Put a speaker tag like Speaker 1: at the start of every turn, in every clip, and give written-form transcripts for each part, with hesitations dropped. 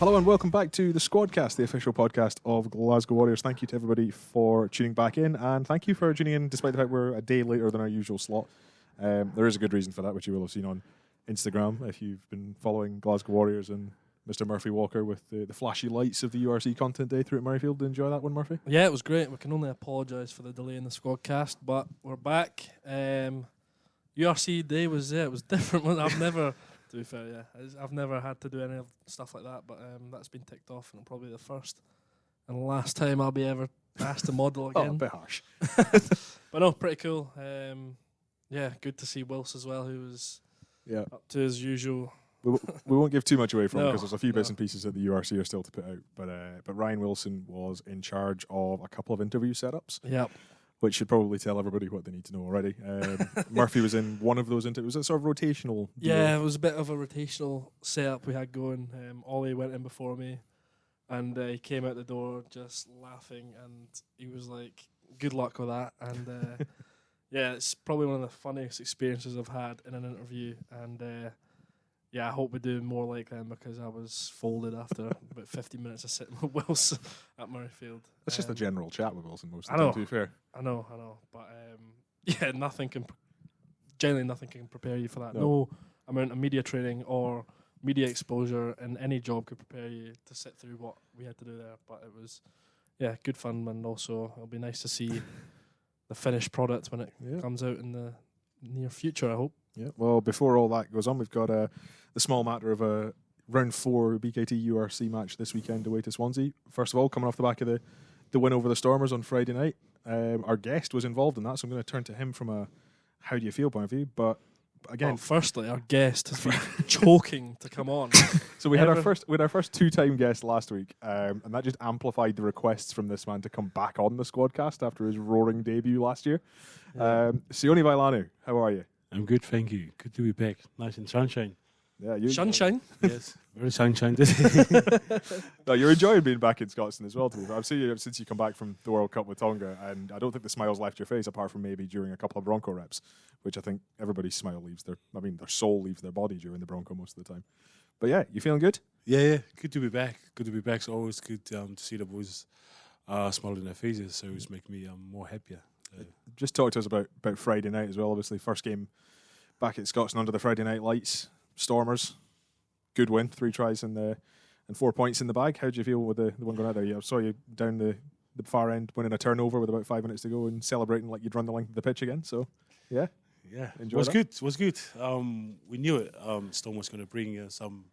Speaker 1: Hello and welcome back to the Squadcast, the official podcast of Glasgow Warriors. Thank you to everybody for tuning back in, and thank you for tuning in despite the fact we're a day later than our usual slot. There is a good reason for that, which you will have seen on Instagram if you've been following Glasgow Warriors and Mr. Murphy Walker with the flashy lights of the URC Content Day through at Murrayfield. Did you enjoy that one, Murphy?
Speaker 2: Yeah, it was great. We can only apologise for the delay in the Squadcast, but we're back. URC Day was it was different. I've never, to be fair, I've never had to do any of stuff like that, but that's been ticked off, and probably the first and last time I'll be ever asked to model again.
Speaker 1: Oh, a bit harsh.
Speaker 2: But no, pretty cool. Yeah, good to see Wills as well, who was up to his usual.
Speaker 1: We won't give too much away from it because there's a few bits and pieces that the URC are still to put out. But Ryan Wilson was in charge of a couple of interview setups.
Speaker 2: Yep.
Speaker 1: Which should probably tell everybody what they need to know already. Murphy was in one of those interviews. Was it sort of rotational?
Speaker 2: Yeah, it was a bit of a rotational setup we had going. Ollie went in before me, and he came out the door just laughing, and he was like, good luck with that. And yeah, it's probably one of the funniest experiences I've had in an interview. And yeah, I hope we do more like them because I was folded after about 50 minutes of sitting with Wilson at Murrayfield.
Speaker 1: It's just a general chat with Wilson most of
Speaker 2: I
Speaker 1: the
Speaker 2: know.
Speaker 1: time, to be fair.
Speaker 2: I know. But yeah, generally nothing can prepare you for that.
Speaker 1: No.
Speaker 2: No amount of media training or media exposure in any job could prepare you to sit through what we had to do there. But it was, yeah, good fun, and also it'll be nice to see the finished product when it comes out in the near future, I hope.
Speaker 1: Yeah. Well, before all that goes on, we've got the small matter of a round 4 BKT URC match this weekend away to Swansea. First of all, coming off the back of the win over the Stormers on Friday night, our guest was involved in that, so I'm going to turn to him from a how do you feel point of view. But again,
Speaker 2: well, firstly, our guest has been choking to come on.
Speaker 1: So we had our first two-time guest last week, and that just amplified the requests from this man to come back on the Squadcast after his roaring debut last year. Sione Vailanu, how are you?
Speaker 3: I'm good, thank you. Good to be back. Nice and sunshine.
Speaker 1: Yeah, you
Speaker 2: sunshine.
Speaker 3: Yes, very sunshine today.
Speaker 1: No, you're enjoying being back in Scotland as well. To be fair, I've seen you since you come back from the World Cup with Tonga, and I don't think the smile's left your face apart from maybe during a couple of Bronco reps, which I think everybody's smile leaves their soul leaves their body during the Bronco most of the time. But yeah, you feeling good?
Speaker 3: Yeah. Good to be back. Good to be back. It's always good to see the boys smiling their faces, so it's making me more happier.
Speaker 1: Just talk to us about Friday night as well. Obviously, first game back at Scotland under the Friday night lights. Stormers, good win, 3 tries and 4 points in the bag. How do you feel with the one going out there? I saw you down the far end winning a turnover with about 5 minutes to go and celebrating like you'd run the length of the pitch again. So, yeah.
Speaker 3: It was good. We knew it. Storm was going to bring some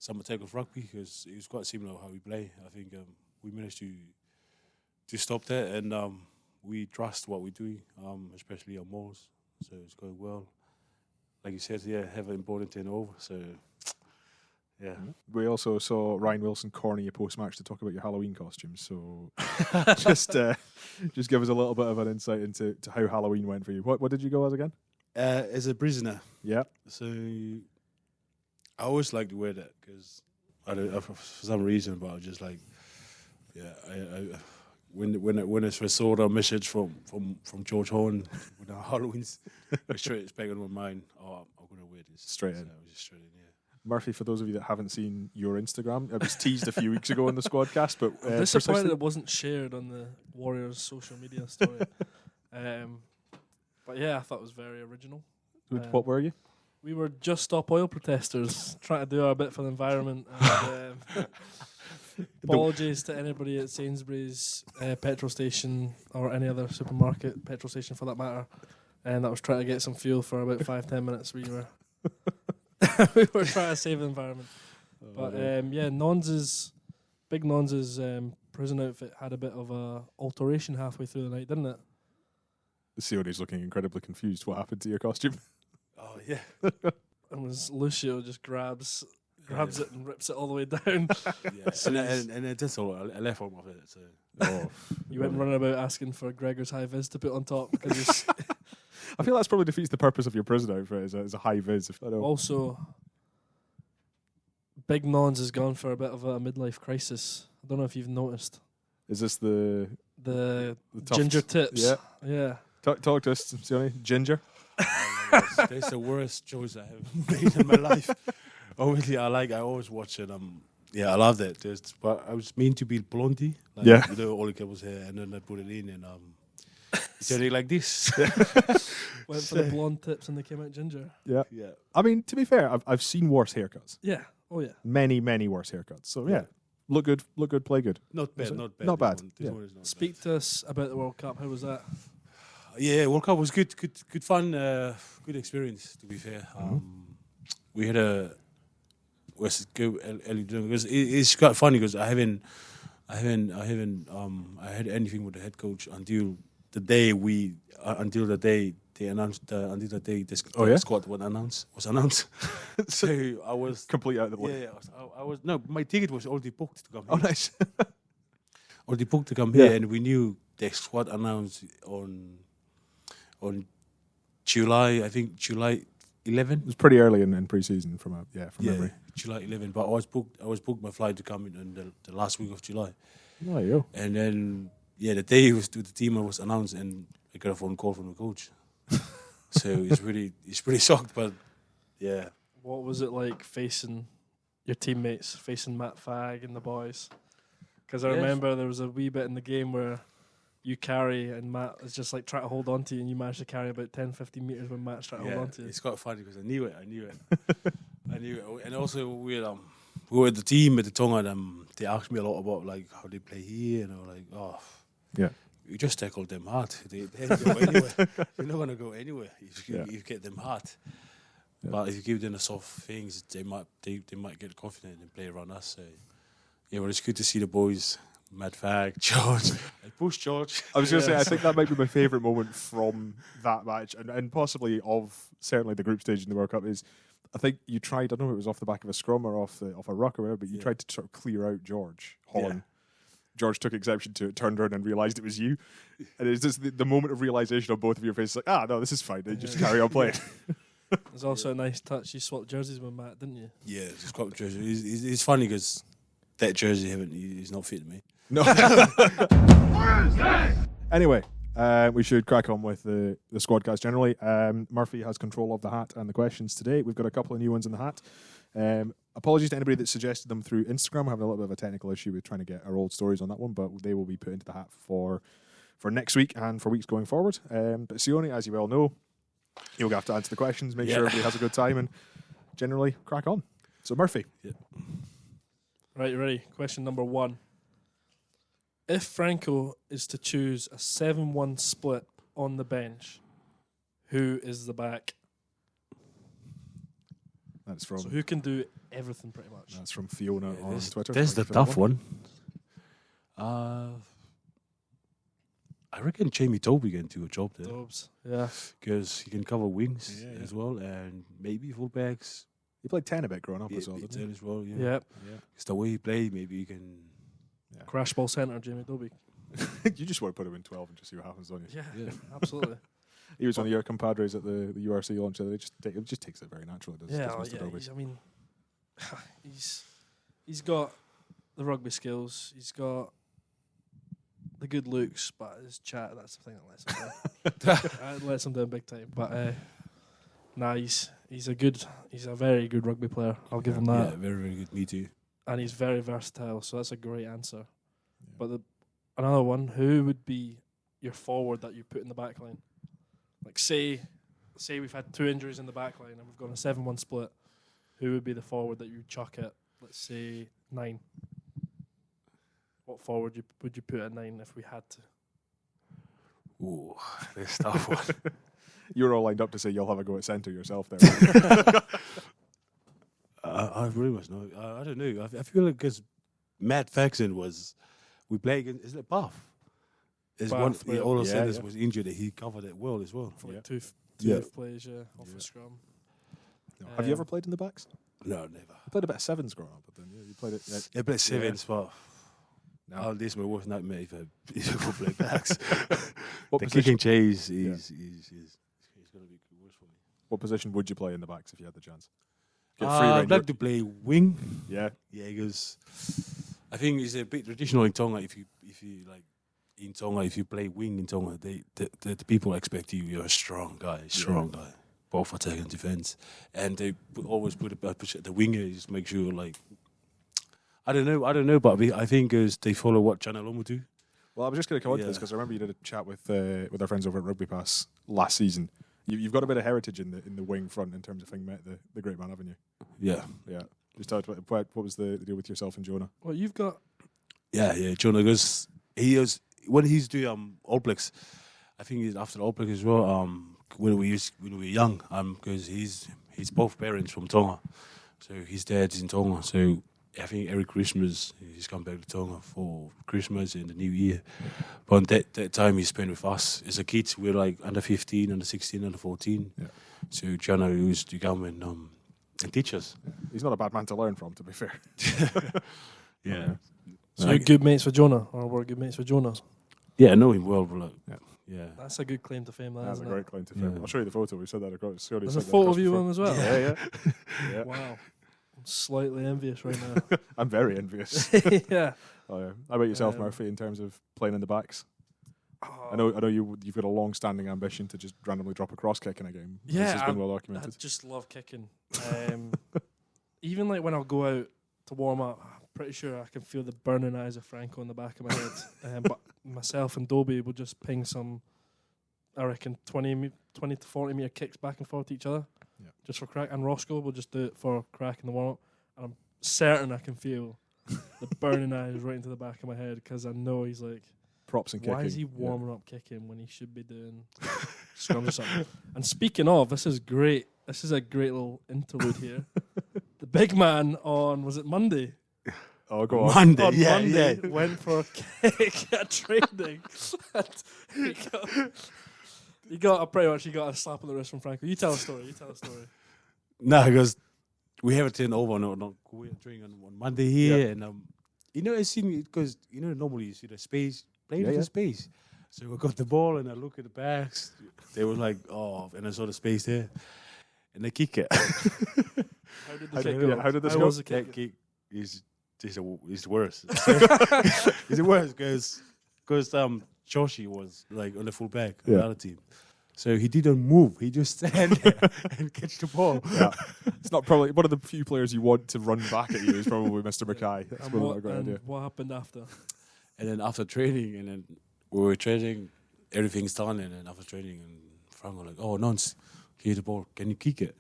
Speaker 3: attack of rugby because it was quite similar how we play. I think we managed to stop that, and we trust what we're doing, especially on Moles. So it's going well. Like you said, have an important turnover. So, yeah.
Speaker 1: We also saw Ryan Wilson corner you post-match to talk about your Halloween costumes. So just give us a little bit of an insight into how Halloween went for you. What did you go as again?
Speaker 3: As a prisoner.
Speaker 1: Yeah.
Speaker 3: So I always like to wear that because for some reason, but I was just like, when I saw the message from George Horn with the Halloween's, it's back on my mind. Oh, I'm gonna wear this
Speaker 1: straight in.
Speaker 3: So I was just straight in.
Speaker 1: Murphy, for those of you that haven't seen your Instagram, it was teased a few weeks ago in the Squadcast, but
Speaker 2: I'm disappointed it wasn't shared on the Warriors social media story. But yeah, I thought it was very original.
Speaker 1: What were you?
Speaker 2: We were Just Stop Oil protesters trying to do our bit for the environment. And, apologies to anybody at Sainsbury's petrol station or any other supermarket petrol station for that matter, and that was trying to get some fuel for about 5-10 minutes. We were we were trying to save the environment. But Big Nons's prison outfit had a bit of a alteration halfway through the night, didn't it?
Speaker 1: Sione's looking incredibly confused. What happened to your costume?
Speaker 3: Oh yeah.
Speaker 2: And was Lucio just grabs it and rips it all the way down.
Speaker 3: Yeah, and that's all. I left home of it. So.
Speaker 2: You went running about asking for Gregor's high vis to put on top because
Speaker 1: I feel that's probably defeats the purpose of your prison outfit as a high vis.
Speaker 2: Also, Big Nons has gone for a bit of a midlife crisis. I don't know if you've noticed.
Speaker 1: Is this the
Speaker 2: ginger tips? Yeah.
Speaker 1: Talk to us, Sione. Ginger.
Speaker 3: That's the worst choice I have made in my life. Obviously, I always watch it. Yeah, I love that. But I was meant to be blondie. Like,
Speaker 1: Yeah.
Speaker 3: You know, all the was hair, and then I put it in, and it turned like this.
Speaker 2: Went for the blonde tips and they came out ginger.
Speaker 1: Yeah.
Speaker 3: Yeah.
Speaker 1: I mean, to be fair, I've seen worse haircuts.
Speaker 2: Yeah. Oh yeah.
Speaker 1: Many, many worse haircuts. So yeah, look good, play good.
Speaker 3: Not bad, not bad.
Speaker 1: Not bad.
Speaker 3: This
Speaker 1: Yeah.
Speaker 3: one is not
Speaker 2: Speak to us about the World Cup. How was that?
Speaker 3: Yeah, World Cup was good fun, good experience. To be fair, we had a because it's quite funny because I had anything with the head coach until the day they announced the squad was announced. So I was
Speaker 1: Complete out of the blue.
Speaker 3: yeah, I was no, my ticket was already booked to come.
Speaker 1: Oh,
Speaker 3: here.
Speaker 1: nice.
Speaker 3: Already booked to come
Speaker 1: Yeah.
Speaker 3: here, and we knew the squad announced on July, I think July 11.
Speaker 1: It was pretty early in pre-season from memory.
Speaker 3: July 11. But I was booked my flight to come in the last week of July,
Speaker 1: Oh, there you go.
Speaker 3: and then the day the team was announced, and I got a phone call from the coach. So he's pretty shocked, but yeah.
Speaker 2: What was it like facing your teammates, facing Matt Fagg and the boys? Because I
Speaker 3: Yes.
Speaker 2: remember there was a wee bit in the game where you carry and Matt is just like trying to hold on to you, and you managed to carry about 10, 15 metres when Matt's trying to hold on to you.
Speaker 3: It's quite funny because I knew it. I knew it. And also we were at the team at the Tonga, and they asked me a lot about like how they play here, and I was like, oh,
Speaker 1: Yeah.
Speaker 3: you just tackle them hard. They don't go anywhere. You're not gonna go anywhere if you get them hard.
Speaker 1: Yeah.
Speaker 3: But if you give them the soft things, they might get confident and play around us. So yeah, well, it's good to see the boys. Matt Fagg, George. I push George.
Speaker 1: I was going to say, I think that might be my favourite moment from that match, and possibly of certainly the group stage in the World Cup is, I think you tried, I don't know if it was off the back of a scrum or off a ruck or whatever, but you tried to sort of clear out George Holland. George took exception to it, turned around and realised it was you. And it's just the moment of realisation on both of your faces, like, no, this is fine, they just carry on playing.
Speaker 2: There's also a nice touch. You swapped jerseys with Matt, didn't you?
Speaker 3: Yeah, it's quite jersey. It's funny because that jersey he's not fitting me.
Speaker 1: No. Anyway, we should crack on with the Squadcast generally. Murphy has control of the hat and the questions today. We've got a couple of new ones in the hat. Apologies to anybody that suggested them through Instagram. We're having a little bit of a technical issue with trying to get our old stories on that one, but they will be put into the hat for next week and for weeks going forward. But Sione, as you well know, you'll have to answer the questions, make sure everybody has a good time, and generally crack on. So Murphy.
Speaker 3: Yeah.
Speaker 2: Right, you ready? Question number 1. If Franco is to choose a 7-1 split on the bench, who is the back?
Speaker 1: That's from
Speaker 2: So who can do everything pretty much?
Speaker 1: that's from Fiona on Twitter.
Speaker 3: That's the
Speaker 1: Thank you for that
Speaker 3: tough one. I reckon Jamie Toby can do a job there
Speaker 2: Dobbs. Yeah.
Speaker 3: because he can cover wings as well, and maybe fullbacks.
Speaker 1: He played 10 a bit growing up as well, didn't he?
Speaker 3: As well, yeah.
Speaker 2: Yep.
Speaker 3: It's the way he played. Maybe he can.
Speaker 2: Crash ball centre, Jamie Dobie.
Speaker 1: You just want to put him in 12 and just see what happens, don't you?
Speaker 2: Yeah, absolutely.
Speaker 1: He was one of your compadres at the URC launch. It just takes it very naturally. Does Mr. Dobie.
Speaker 2: I mean, he's got the rugby skills. He's got the good looks, but his chat, that's the thing that lets him down. It lets him down big time. But he's a very good rugby player. I'll give him that.
Speaker 3: Yeah, very, very good. Me too.
Speaker 2: And he's very versatile, so that's a great answer. But another one, who would be your forward that you put in the back line? Like say we've had 2 injuries in the back line and we've got a 7-1 split. Who would be the forward that you chuck at, let's say, 9? What forward would you put at 9 if we had to?
Speaker 3: Ooh, this tough one.
Speaker 1: You're all lined up to say you'll have a go at centre yourself there.
Speaker 3: I really must know. I don't know. I feel like because Matt Faxon we play against, is it Bath?
Speaker 2: Bath,
Speaker 3: All of a sudden was injured. He covered it well as well.
Speaker 2: For like
Speaker 1: Yeah.
Speaker 2: two plays, off the scrum.
Speaker 1: No. Have you ever played in the backs?
Speaker 3: No, never.
Speaker 1: I played a bit of sevens growing up, but then you played it.
Speaker 3: Yeah, but sevens, but
Speaker 1: No.
Speaker 3: this is my worst nightmare if I play backs.
Speaker 1: What
Speaker 3: The
Speaker 1: position?
Speaker 3: kicking chase is going to be worse for me.
Speaker 1: What position would you play in the backs if you had the chance? Get
Speaker 3: I'd like to play wing.
Speaker 1: Yeah.
Speaker 3: Yeah, because I think it's a bit traditional in Tonga. If you like in Tonga, if you play wing in Tonga, the people expect you're a strong guy, both attack and defense, and they always put the winger. Just make sure, like, I don't know, but I think they follow what Channel Lomo do.
Speaker 1: Well, I was just going to come on to this
Speaker 3: Yeah.
Speaker 1: because I remember you did a chat with our friends over at Rugby Pass last season. You've got a bit of heritage in the wing front in terms of having met the great man, haven't you?
Speaker 3: Yeah.
Speaker 1: Yeah. Just talk about what was the deal with yourself and Jonah?
Speaker 2: Well, you've got
Speaker 3: Yeah, Jonah goes. He was when he's doing All Blacks. I think he's after the All Blacks as well. When we were young, because he's both parents from Tonga, so his dad's in Tonga. So I think every Christmas he's come back to Tonga for Christmas and the New Year. But that time he spent with us as a kid. We were like under 15, under 16, under 14.
Speaker 1: Yeah.
Speaker 3: So Jonah used to come and teach us.
Speaker 1: He's not a bad man to learn from, to be fair.
Speaker 3: Yeah.
Speaker 2: so you're good mates with Jonah, or we're good mates with Jonah.
Speaker 3: Yeah, I know him well, but like,
Speaker 1: Yeah.
Speaker 3: yeah.
Speaker 2: That's a good claim to fame,
Speaker 1: That's a
Speaker 2: isn't
Speaker 1: great
Speaker 2: it?
Speaker 1: claim to fame.
Speaker 3: Yeah.
Speaker 1: I'll show you the photo. We said that across.
Speaker 2: There's a photo of you on as well.
Speaker 1: Yeah. Yeah.
Speaker 2: Wow, I'm slightly envious right now.
Speaker 1: I'm very envious.
Speaker 2: Yeah.
Speaker 1: Oh, yeah. How about yourself,
Speaker 2: Um,
Speaker 1: Murphy, in terms of playing in the backs?
Speaker 2: Oh,
Speaker 1: I know you've got a long-standing ambition to just randomly drop a cross kick in a game.
Speaker 2: Yeah,
Speaker 1: This has been
Speaker 2: I-
Speaker 1: well
Speaker 2: I
Speaker 1: documented.
Speaker 2: just love kicking. Even like when I'll go out to warm up, I'm pretty sure I can feel the burning eyes of Franco in the back of my head. But myself and Dobie will just ping some, I reckon, 20 to 40 metre kicks back and forth to each other,
Speaker 1: Yeah.
Speaker 2: just for crack. And Roscoe will just do it for crack in the warm up. And I'm certain I can feel the burning eyes right into the back of my head because I know he's like,
Speaker 1: Props and kicking.
Speaker 2: why is he
Speaker 1: Yeah.
Speaker 2: warming up kicking when he should be doing scrums or something? And speaking of, this is great. This is a great little interlude here. The big man on, was it Monday?
Speaker 1: Oh, go on.
Speaker 3: Monday,
Speaker 2: On
Speaker 3: yeah,
Speaker 2: Monday,
Speaker 3: yeah.
Speaker 2: went for a kick at training. And he got a slap on the wrist from Franco. You tell a story.
Speaker 3: No, because we have a turn over on we're training on Monday here,
Speaker 1: Yeah.
Speaker 3: and I seen it because normally you see the space, playing with
Speaker 1: Yeah.
Speaker 3: the space. So I got the ball and I look at the backs. They were like, oh, and I saw the space there, and they kick it.
Speaker 2: How did the
Speaker 1: How
Speaker 2: kick
Speaker 1: did-
Speaker 2: go?
Speaker 1: yeah, how did this
Speaker 2: How
Speaker 1: go?
Speaker 2: was the kick?
Speaker 3: That kick is worse. It's worse because Joshi was like on the full back on
Speaker 1: Yeah.
Speaker 3: the other team. So he didn't move. He just stand there and catch the ball.
Speaker 1: Yeah. It's not probably one of the few players you want to run back at you is probably Mr. Mackay. That's
Speaker 2: And
Speaker 1: probably
Speaker 2: what,
Speaker 1: a great
Speaker 2: and
Speaker 1: idea.
Speaker 2: what happened after?
Speaker 3: And then after training, and then we were training, everything's done. And then after training, and Frank was like, "Oh, Nons, here's the ball. Can you kick it?"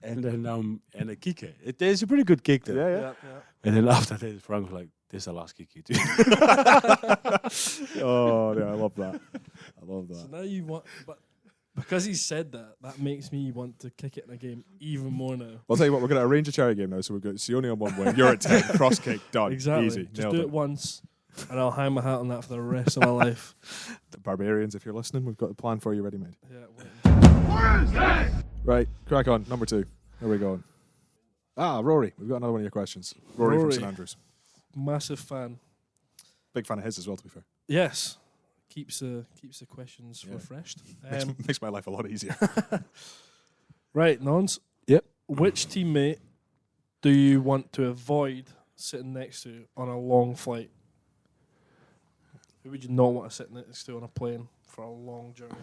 Speaker 3: and then and I kick it. It's a pretty good kick there.
Speaker 1: Yeah.
Speaker 3: And then after that, Frank was like, "This is the last kick you do."
Speaker 1: Oh, yeah, I love that. I love
Speaker 2: So
Speaker 1: that.
Speaker 2: now you want, but because he said that makes me want to kick it in a game even more now.
Speaker 1: I'll tell you what, we're going to arrange a charity game now. So we've got Sione on one wing, you're at 10, cross kick, done.
Speaker 2: Exactly.
Speaker 1: Easy.
Speaker 2: Just
Speaker 1: Nailed
Speaker 2: do it once, and I'll hang my hat on that for the rest of my life.
Speaker 1: The Barbarians, if you're listening, we've got the plan for you ready made.
Speaker 2: Yeah.
Speaker 1: Right, crack on. Number 2. Here we go. Rory. We've got another one of your questions. Rory from
Speaker 2: Rory.
Speaker 1: St Andrews.
Speaker 2: Massive fan.
Speaker 1: Big fan of his as well, to be fair.
Speaker 2: Yes. Keeps the questions
Speaker 1: Yeah.
Speaker 2: refreshed.
Speaker 1: Makes my life a lot easier.
Speaker 2: Right, Nons.
Speaker 3: Yep.
Speaker 2: Which teammate do you want to avoid sitting next to on a long flight? Who would you not want to sit next to on a plane for a long journey?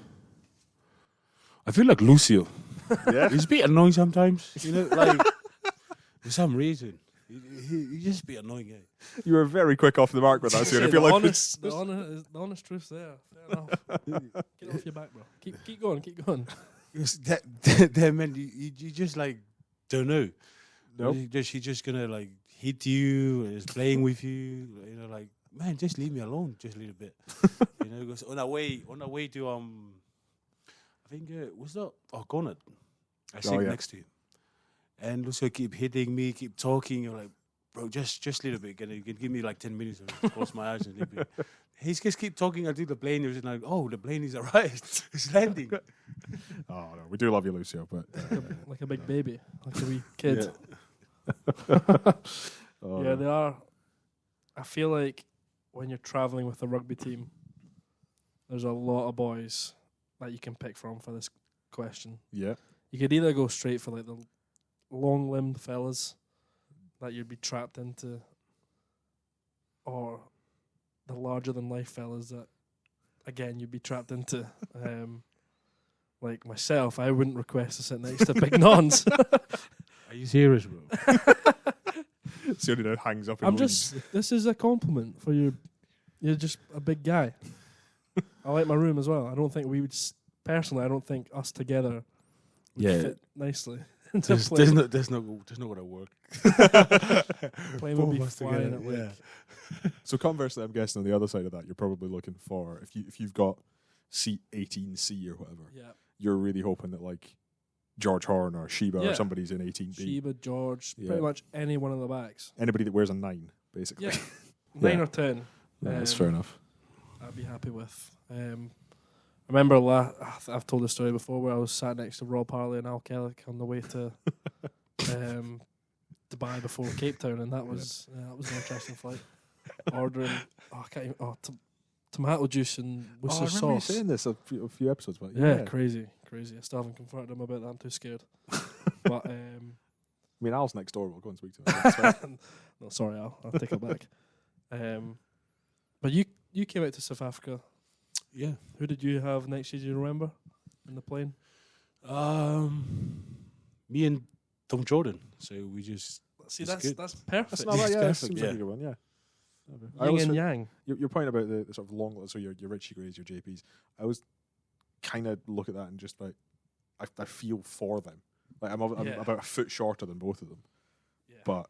Speaker 3: I feel like Lucio.
Speaker 1: Yeah?
Speaker 3: He's a bit annoying sometimes. Like for some reason. He just be annoying. Eh?
Speaker 1: You were very quick off the mark with that, Sione. I
Speaker 2: Say
Speaker 1: feel
Speaker 2: the
Speaker 1: like
Speaker 2: honest truth's there. Fair enough. Get off your back, bro. Keep going. Keep going.
Speaker 3: Because that man, you just like don't know.
Speaker 1: Nope.
Speaker 3: He just gonna like hit you and is playing with you. Like man, just leave me alone, just a little bit. Because on our way to I think was that Gonnet. I sit
Speaker 1: yeah.
Speaker 3: next to him, and Lucio keep hitting me, keep talking. You're like, bro, just a little bit. You can give me like 10 minutes to close my eyes and leave it. He just keep talking until the plane is like, oh, the plane is arrived. It's landing.
Speaker 1: Oh, no, we do love you, Lucio, but
Speaker 2: Like a big baby, like a wee kid.
Speaker 1: oh,
Speaker 2: Yeah, they are. I feel like when you're traveling with a rugby team, there's a lot of boys that you can pick from for this question.
Speaker 1: yeah.
Speaker 2: You could either go straight for like the long-limbed fellas that you'd be trapped into, or the larger-than-life fellas that, again, you'd be trapped into. Like myself, I wouldn't request to sit next to big nons.
Speaker 3: Are you serious, bro?
Speaker 1: Sione now hangs up and leaves.
Speaker 2: This is a compliment for you. You're just a big guy. I like my room as well. I don't think we would, personally, I don't think us together would fit nicely.
Speaker 3: There's not going to work.
Speaker 2: Plane would be flying at like.
Speaker 1: So conversely, I'm guessing on the other side of that, you're probably looking for, if you've got seat 18C or whatever, you're really hoping that like George Horn or Sheba or somebody's in 18B.
Speaker 2: Sheba, George, pretty much any one of the backs.
Speaker 1: Anybody that wears a 9, basically.
Speaker 2: Yeah. 9 or 10.
Speaker 1: That's fair enough.
Speaker 2: I'd be happy with. I remember I've told this story before where I was sat next to Rob Harley and Al Kellick on the way to Dubai before Cape Town, and that was an interesting flight. Ordering tomato juice and Worcester sauce. I remember you saying this a few episodes back. Yeah, crazy. I still haven't confronted him about that. I'm too scared. But
Speaker 1: I mean, Al's next door. We'll go and speak to him.
Speaker 2: No, sorry, Al. I'll take it back. But you came out to South Africa.
Speaker 3: Yeah.
Speaker 2: Who did you have next year? Do you remember in the plane?
Speaker 3: Me and Tom Jordan. So we just
Speaker 2: that's perfect.
Speaker 1: That's not bad. Yeah, seems like a good one. Yeah.
Speaker 2: Yin and yang.
Speaker 1: Your point about the sort of long, so your Richie Grays, your JPs. I always kind of look at that and just like I feel for them. Like I'm about a foot shorter than both of them, but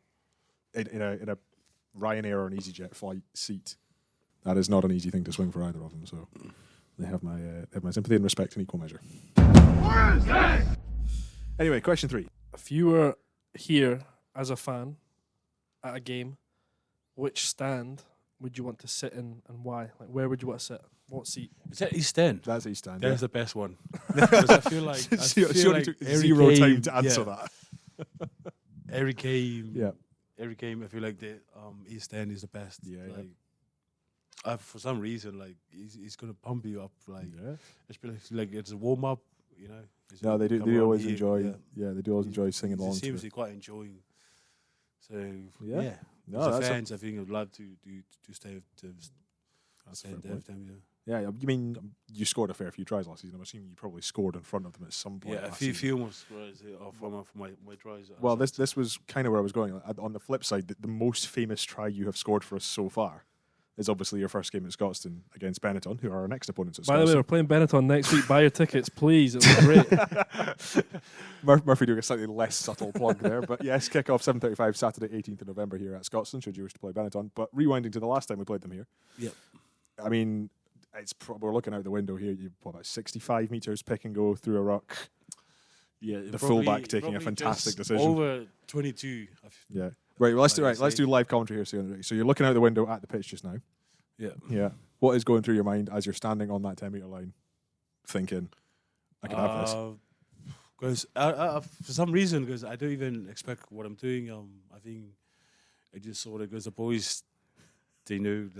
Speaker 1: in a Ryanair or an EasyJet flight seat, that is not an easy thing to swing for either of them. So they have my sympathy and respect in equal measure. Anyway, question 3.
Speaker 2: If you were here as a fan at a game, which stand would you want to sit in and why? Like, where would you want to sit? What seat?
Speaker 3: Is that East End?
Speaker 1: That's East End.
Speaker 3: That's the best one. Because I feel like
Speaker 1: she only took zero time to answer that.
Speaker 3: Every game, I feel like the East End is the best. For some reason, like he's gonna pump you up, like it's a warm up, you know.
Speaker 1: No, they do. They always enjoy. They do always enjoy singing along.
Speaker 3: Seems to be quite enjoying. So
Speaker 1: no,
Speaker 3: as fans, I think I'd love to stay to stay there with them.
Speaker 1: Yeah, you mean you scored a fair few tries last season. I'm assuming you probably scored in front of them at some point.
Speaker 3: Yeah, a few almost for my tries.
Speaker 1: Well, this was kind of where I was going. On the flip side, the most famous try you have scored for us so far is obviously your first game at Scotstoun against Benetton, who are our next opponents at Scotstoun.
Speaker 2: By the way, we're playing Benetton next week. Buy your tickets, please. It was great.
Speaker 1: Murphy doing a slightly less subtle plug there. But yes, kick-off 7:35 Saturday, 18th of November here at Scotstoun, should you wish to play Benetton. But rewinding to the last time we played them here.
Speaker 3: Yep.
Speaker 1: I mean, we're looking out the window here. You've about 65 metres pick and go through a ruck.
Speaker 3: Yeah,
Speaker 1: the fullback taking a fantastic decision.
Speaker 3: Over 22.
Speaker 1: Yeah. Right, well, let's do live commentary here. So you're looking out the window at the pitch just now. Yeah. What is going through your mind as you're standing on that 10-metre line, thinking, I can have this?
Speaker 3: Because for some reason, because I don't even expect what I'm doing. I think I just saw it because the boys, they knew,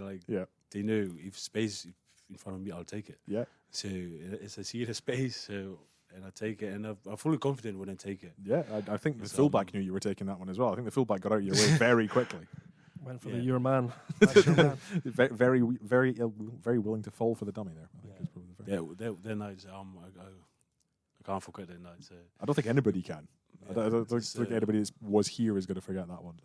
Speaker 3: they knew if space in front of me, I'll take it.
Speaker 1: Yeah.
Speaker 3: So it's a see the space, and I take it, and I'm fully confident when I take it.
Speaker 1: Yeah, I think the fullback knew you were taking that one as well. I think the fullback got out of your way very quickly.
Speaker 2: Went for your man.
Speaker 1: Very willing to fall for the dummy there.
Speaker 3: They're nice. I can't forget that night. So.
Speaker 1: I don't think anybody can. I don't think anybody that was here is going to forget that one.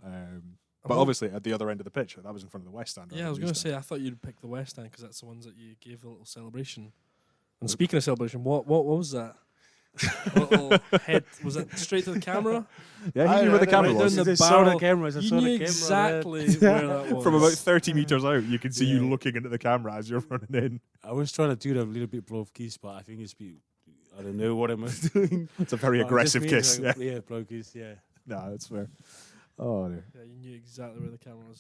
Speaker 1: But obviously, at the other end of the pitch, that was in front of the West Stand.
Speaker 2: Yeah, I was going to say, I thought you'd pick the West Stand because that's the ones that you gave a little celebration. And speaking of celebration, what was that? Little head, was it straight to the camera?
Speaker 1: Yeah, he knew where the camera was.
Speaker 2: You knew exactly where that was.
Speaker 1: From about 30 metres out, you can see you looking into the camera as you're running in.
Speaker 3: I was trying to do that a little bit blow kiss, but I think I don't know what I was doing.
Speaker 1: It's a very aggressive kiss.
Speaker 3: Blow kiss, yeah.
Speaker 1: No, that's fair. Oh, dear.
Speaker 2: Yeah, you knew exactly where the camera was.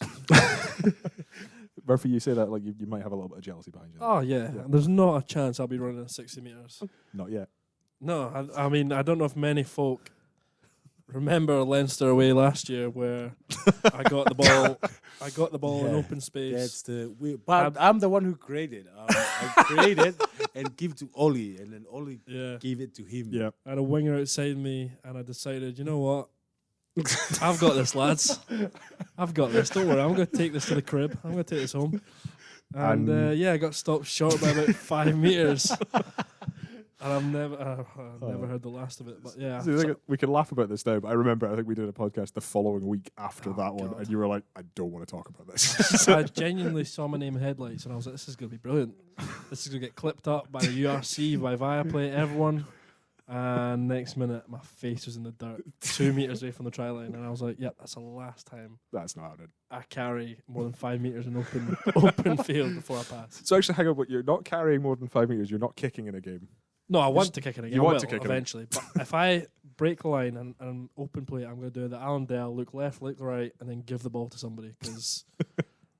Speaker 1: Murphy, you say that like you might have a little bit of jealousy behind you.
Speaker 2: Oh, yeah. There's not a chance I'll be running at 60 metres.
Speaker 1: Not yet.
Speaker 2: No, I mean, I don't know if many folk remember Leinster away last year where I got the ball in open space.
Speaker 3: But I'm the one who created. I created and give to Ollie, and then Ollie gave it to him.
Speaker 1: Yeah.
Speaker 2: I had a winger outside me, and I decided, you know what? I've got this, lads. I've got this. Don't worry. I'm going to take this to the crib. I'm going to take this home. And I got stopped short by about 5 metres. And I've never heard the last of it. But yeah,
Speaker 1: See, we can laugh about this now, but I remember I think we did a podcast the following week after that one,
Speaker 2: God.
Speaker 1: and you were like, "I don't want to talk about this."
Speaker 2: I genuinely saw my name in headlights, and I was like, "This is going to be brilliant. This is going to get clipped up by the URC, by Viaplay, everyone." And next minute, my face was in the dirt, 2 meters away from the try line, and I was like, "Yep, that's the last time
Speaker 1: That's not happening.
Speaker 2: I carry more than 5 meters in open field before I pass."
Speaker 1: So actually, hang on, but you're not carrying more than 5 meters. You're not kicking in a game.
Speaker 2: No, I want to kick it again.
Speaker 1: You
Speaker 2: I
Speaker 1: want
Speaker 2: will
Speaker 1: to kick it
Speaker 2: eventually, but if I break the line and open play, I'm going to do the Alan Dell, look left, look right, and then give the ball to somebody. Because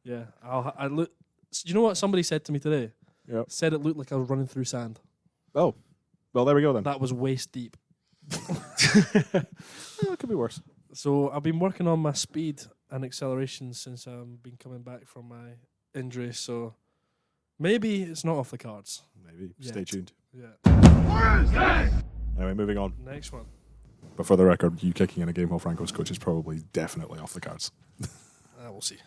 Speaker 2: yeah, I look. You know what somebody said to me today?
Speaker 1: Yeah.
Speaker 2: Said it looked like I was running through sand.
Speaker 1: Oh, well, there we go then.
Speaker 2: That was waist deep.
Speaker 1: Well, it could be worse.
Speaker 2: So I've been working on my speed and acceleration since I've been coming back from my injury. So maybe it's not off the cards.
Speaker 1: Maybe.
Speaker 2: Yet.
Speaker 1: Stay tuned.
Speaker 2: Yeah.
Speaker 1: Anyway, moving on.
Speaker 2: Next one.
Speaker 1: But for the record, you kicking in a game while Franco's coach is probably definitely off the cards.
Speaker 2: We'll see.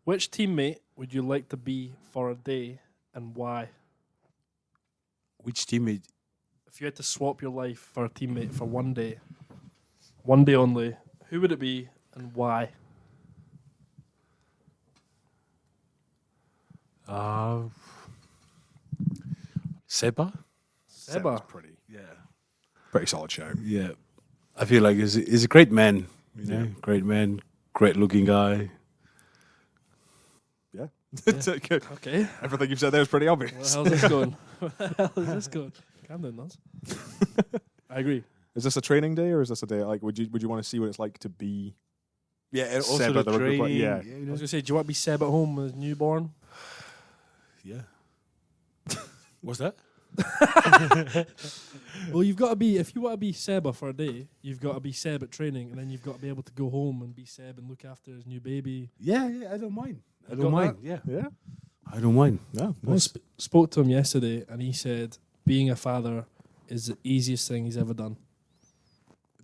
Speaker 2: Which teammate would you like to be for a day and why?
Speaker 3: Which teammate?
Speaker 2: If you had to swap your life for a teammate for one day only, who would it be and why?
Speaker 3: Seba?
Speaker 2: Seba.
Speaker 1: Pretty solid shout.
Speaker 3: Yeah. I feel like he's a great man. You know, great man, great looking guy.
Speaker 1: Yeah.
Speaker 2: Okay.
Speaker 1: Everything you've said there is pretty obvious.
Speaker 2: Where the hell's this going? Where the hell is this going? Calm down, Naz. I agree.
Speaker 1: Is this a training day or is this a day like would you want to see what it's like to be
Speaker 3: Yeah, and also
Speaker 1: Seb
Speaker 3: the
Speaker 1: at the rugby
Speaker 3: training.
Speaker 1: yeah.
Speaker 3: You
Speaker 2: I
Speaker 3: know?
Speaker 2: was going to say, do you want to be Seb at home with newborn?
Speaker 3: Yeah. What's that?
Speaker 2: Well, you've got to be, if you want to be Seba for a day, you've got to be Seb at training, and then you've got to be able to go home and be Seb and look after his new baby.
Speaker 3: Yeah, I don't mind. I
Speaker 2: You
Speaker 3: don't
Speaker 2: got
Speaker 3: mind.
Speaker 2: that?
Speaker 3: Yeah.
Speaker 1: Yeah.
Speaker 3: I don't mind.
Speaker 1: No.
Speaker 2: Well,
Speaker 1: Nice.
Speaker 2: spoke to him yesterday, and he said being a father is the easiest thing he's ever done.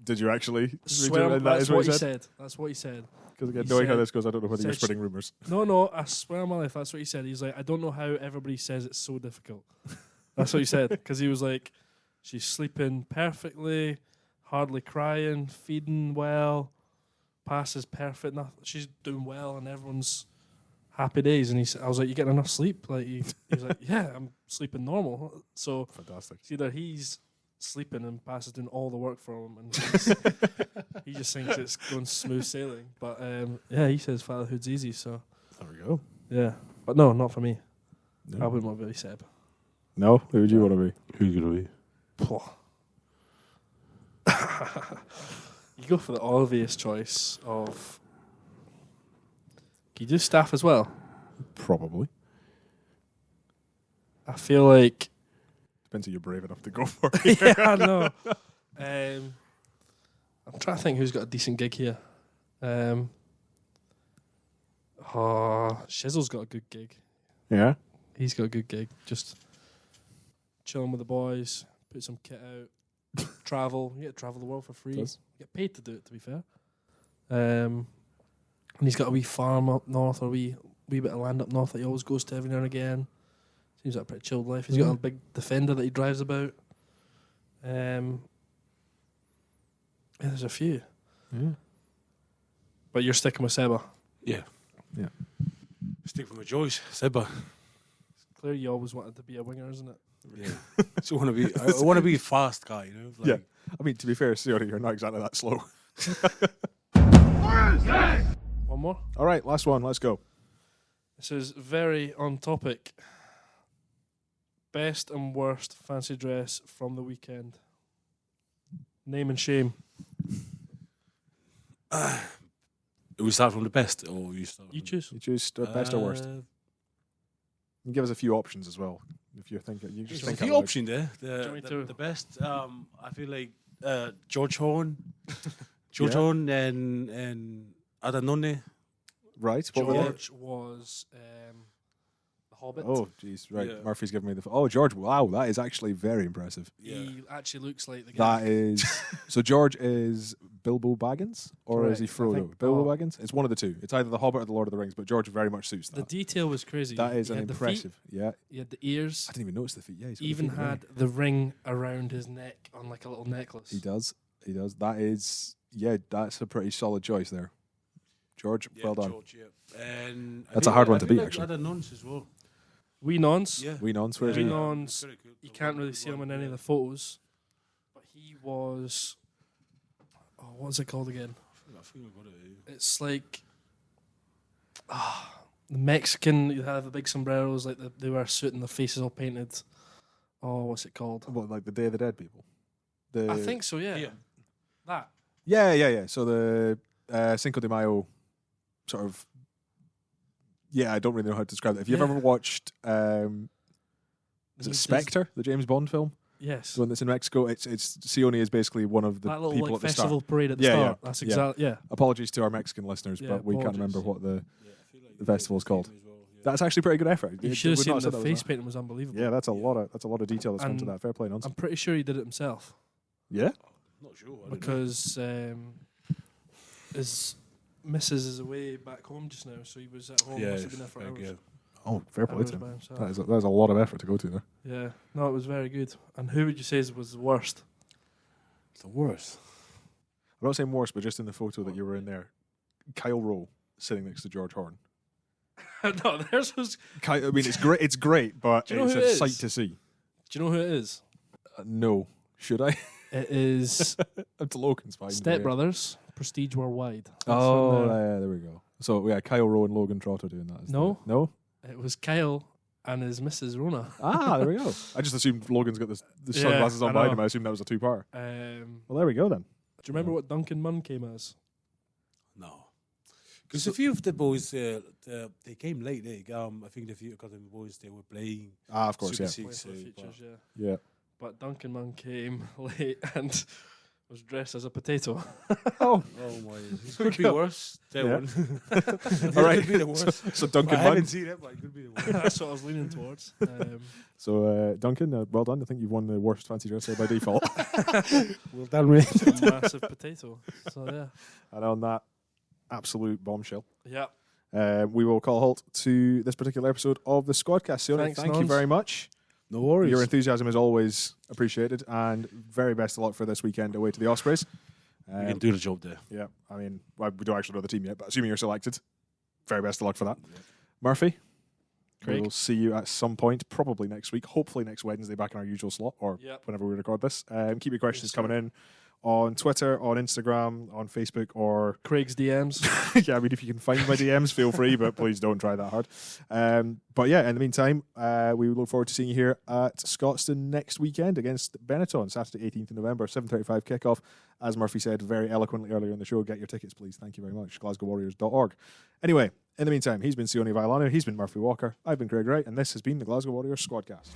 Speaker 1: Did you actually
Speaker 2: Swear,
Speaker 1: that
Speaker 2: that's
Speaker 1: is
Speaker 2: what he said. That's what he said.
Speaker 1: Because again,
Speaker 2: he
Speaker 1: knowing how
Speaker 2: said-
Speaker 1: this goes, I don't know whether you're
Speaker 2: said-
Speaker 1: spreading rumours.
Speaker 2: No, I swear on my life, that's what he said. He's like, I don't know how everybody says it's so difficult. That's what he said, because he was like, she's sleeping perfectly, hardly crying, feeding well, passes perfect. She's doing well, and everyone's happy days. And I was like, you getting enough sleep? Like he was like, yeah, I'm sleeping normal. So
Speaker 1: Fantastic.
Speaker 2: it's either he's sleeping and Pass is doing all the work for him, and he just thinks it's going smooth sailing. But yeah, he says fatherhood's easy. So
Speaker 1: There we go.
Speaker 2: yeah, but no, not for me.
Speaker 1: No.
Speaker 2: I wouldn't want to be Seb.
Speaker 1: No? Who would you want to be?
Speaker 3: Who's gonna be?
Speaker 2: You go for the obvious choice of. Can you do staff as well?
Speaker 1: Probably.
Speaker 2: I feel like.
Speaker 1: Depends who you're brave enough to go for.
Speaker 2: Yeah, I know. I'm trying to think who's got a decent gig here. Shizzle's got a good gig.
Speaker 1: Yeah.
Speaker 2: He's got a good gig. Just chilling with the boys, put some kit out, travel. You get to travel the world for free.
Speaker 1: Does.
Speaker 2: You get paid to do it, to be fair. And he's got a wee farm up north, or a wee bit of land up north that he always goes to every now and again. Seems like a pretty chilled life. He's got a big Defender that he drives about. Yeah, there's a few.
Speaker 1: Yeah.
Speaker 2: But you're sticking with Seba.
Speaker 3: Yeah.
Speaker 1: Yeah.
Speaker 3: Stick with my choice, Seba.
Speaker 2: Clear you always wanted to be a winger, isn't it?
Speaker 3: Yeah. I want to be a fast guy, you know. Like,
Speaker 1: Yeah. I mean, to be fair, Sione, you're not exactly that slow.
Speaker 2: One more.
Speaker 1: All right, last one. Let's go.
Speaker 2: This is very on topic. Best and worst fancy dress from the weekend. Name and shame.
Speaker 3: we start from the best, or you start?
Speaker 2: You choose.
Speaker 1: You choose best or worst. You give us a few options as well. If you're thinking, you just
Speaker 3: There's a
Speaker 1: think
Speaker 3: few
Speaker 1: out loud.
Speaker 3: options there.
Speaker 2: Do you want me to-
Speaker 3: The best. I feel like George Horn,
Speaker 1: Yeah.
Speaker 3: Horn, and Adanone.
Speaker 1: Right. What were they?
Speaker 2: George was the Hobbit.
Speaker 1: Oh, jeez, right.
Speaker 3: Yeah.
Speaker 1: Murphy's giving me the. Oh, George, wow, that is actually very impressive.
Speaker 2: He actually looks like the guy.
Speaker 1: That is. So George is Bilbo Baggins, or is he
Speaker 2: Correct, I
Speaker 1: Frodo?
Speaker 2: think.
Speaker 1: Bilbo
Speaker 2: Oh.
Speaker 1: Baggins? It's one of the two. It's either the Hobbit or the Lord of the Rings, but George very much suits
Speaker 2: The
Speaker 1: that.
Speaker 2: detail was crazy.
Speaker 1: That is
Speaker 2: He
Speaker 1: an
Speaker 2: had the feet,
Speaker 1: impressive. Yeah,
Speaker 2: he had the ears.
Speaker 1: I didn't even notice the feet. Yeah, he's got the
Speaker 2: Even
Speaker 1: feet, yeah.
Speaker 2: had the ring around his neck on like a little necklace.
Speaker 1: He does. He does. That is. Yeah, that's a pretty solid choice there, George.
Speaker 3: Yeah,
Speaker 1: well done.
Speaker 3: George, yeah. And I
Speaker 1: That's a
Speaker 3: think-
Speaker 1: hard one
Speaker 3: I
Speaker 1: to
Speaker 3: feel
Speaker 1: beat,
Speaker 3: like
Speaker 1: actually.
Speaker 3: Other nons as well.
Speaker 2: Wee Nons.
Speaker 3: Yeah.
Speaker 1: We know where is
Speaker 2: Wee
Speaker 1: he?
Speaker 2: Nons. You can't really see him in any of the photos, but he was. Oh, what's it called again?
Speaker 3: I think I got it.
Speaker 2: It's like the Mexican. You have the big sombreros, like they wear a suit and their faces all painted. Oh, what's it called?
Speaker 1: What, like the Day of the Dead people? The
Speaker 2: I think so. Yeah.
Speaker 3: Yeah.
Speaker 2: That.
Speaker 1: Yeah. So the Cinco de Mayo sort of. Yeah, I don't really know how to describe it. If you've
Speaker 2: Yeah.
Speaker 1: ever watched, is it
Speaker 2: He's-
Speaker 1: Spectre, the James Bond film,
Speaker 2: Yes.
Speaker 1: the one that's in Mexico? It's Sione is basically one of the
Speaker 2: That little
Speaker 1: people
Speaker 2: like
Speaker 1: at the
Speaker 2: festival
Speaker 1: start.
Speaker 2: parade at the
Speaker 1: Yeah,
Speaker 2: start.
Speaker 1: yeah,
Speaker 2: That's
Speaker 1: yeah.
Speaker 2: exactly yeah.
Speaker 1: Apologies to our Mexican listeners,
Speaker 2: Yeah,
Speaker 1: but we can't
Speaker 2: apologies.
Speaker 1: remember what the.
Speaker 3: Yeah, I feel like
Speaker 1: The festival's
Speaker 3: his
Speaker 1: called.
Speaker 3: name as well, yeah.
Speaker 1: That's actually pretty good effort.
Speaker 2: You
Speaker 1: It
Speaker 2: should have
Speaker 1: would
Speaker 2: seen
Speaker 1: not
Speaker 2: the
Speaker 1: have said that was
Speaker 2: face
Speaker 1: that.
Speaker 2: painting was unbelievable.
Speaker 1: Yeah, that's a lot of detail that's gone to
Speaker 2: And
Speaker 1: that. Fair play, nonsense.
Speaker 2: I'm pretty sure he did it himself
Speaker 1: Yeah.
Speaker 3: Not sure. I don't know.
Speaker 2: because his missus is away back home just now, so he was at home.
Speaker 3: yeah,
Speaker 2: Must have been there for hours.
Speaker 3: yeah.
Speaker 1: Oh, fair play
Speaker 2: Hours
Speaker 1: to him.
Speaker 2: by himself.
Speaker 1: That is a lot of effort to go to there.
Speaker 2: Yeah, no, it was very good. And who would you say was the worst?
Speaker 3: The worst.
Speaker 1: I'm not saying worse, but just in the photo that you were in there, Kyle Rowe sitting next to George Horn.
Speaker 2: No, theirs was.
Speaker 1: I mean, it's great. It's great, but
Speaker 2: Do you know
Speaker 1: it's
Speaker 2: who
Speaker 1: a
Speaker 2: it is?
Speaker 1: sight to see.
Speaker 2: Do you know who it is?
Speaker 1: No, should I?
Speaker 2: It is
Speaker 1: It's Logan's fine.
Speaker 2: Step Brothers, Prestige Worldwide. That's
Speaker 1: Oh,
Speaker 2: when they're-
Speaker 1: yeah, there we go. So yeah, Kyle Rowe and Logan Trotter doing that.
Speaker 2: No.
Speaker 1: No.
Speaker 2: It was Kyle and his Mrs. Rona.
Speaker 1: Ah, there we go. I just assumed Logan's got the
Speaker 2: Yeah,
Speaker 1: sunglasses on
Speaker 2: I
Speaker 1: behind
Speaker 2: know.
Speaker 1: him. I assumed that was a two-part.
Speaker 2: Do you
Speaker 1: Well, there we go then.
Speaker 2: remember what Duncan Munn came as?
Speaker 3: No. Because a few of the boys, they came late. I think a few of the boys, they were playing.
Speaker 1: Ah, of course,
Speaker 3: Super
Speaker 1: yeah.
Speaker 3: Six,
Speaker 2: Play for the
Speaker 3: but-
Speaker 2: Futures, yeah.
Speaker 1: Yeah.
Speaker 2: But Duncan Munn came late and was dressed as a potato.
Speaker 1: Oh,
Speaker 3: Oh my! It could be worse. That
Speaker 1: Yeah.
Speaker 3: one.
Speaker 1: all right.
Speaker 3: Could be the worst.
Speaker 1: So Duncan
Speaker 3: I
Speaker 1: Munn.
Speaker 3: haven't seen it, but it could be the worst.
Speaker 2: That's what I was leaning towards.
Speaker 1: So Duncan, well done. I think you've won the worst fancy dress by default.
Speaker 3: Well done, mate.
Speaker 2: A massive potato. So yeah.
Speaker 1: And on that absolute bombshell,
Speaker 2: Yeah.
Speaker 1: we will call a halt to this particular episode of the Squadcast. Sione,
Speaker 2: Thanks,
Speaker 1: thank you
Speaker 2: Nons.
Speaker 1: very much.
Speaker 3: No worries.
Speaker 1: Your enthusiasm is always appreciated, and very best of luck for this weekend away to the Ospreys.
Speaker 3: You can do the job there.
Speaker 1: Yeah, I mean, well, we don't actually know the team yet, but assuming you're selected, very best of luck for that. Murphy,
Speaker 2: Craig.
Speaker 1: we'll see you at some point, probably next week, hopefully next Wednesday, back in our usual slot, or
Speaker 2: Yep.
Speaker 1: whenever we record this. Keep your questions
Speaker 2: Yes,
Speaker 1: coming in on Twitter, on Instagram, on Facebook, or
Speaker 2: Craig's DMs.
Speaker 1: yeah, I mean, if you can find my DMs, feel free, but please don't try that hard. But yeah, in the meantime, we look forward to seeing you here at Scotstoun next weekend against Benetton, Saturday, 18th of November, 7:35 kickoff. As Murphy said very eloquently earlier in the show, get your tickets, please. Thank you very much. GlasgowWarriors.org. Anyway, in the meantime, he's been Sione Vailanu, he's been Murphy Walker, I've been Craig Wright, and this has been the Glasgow Warriors Squadcast.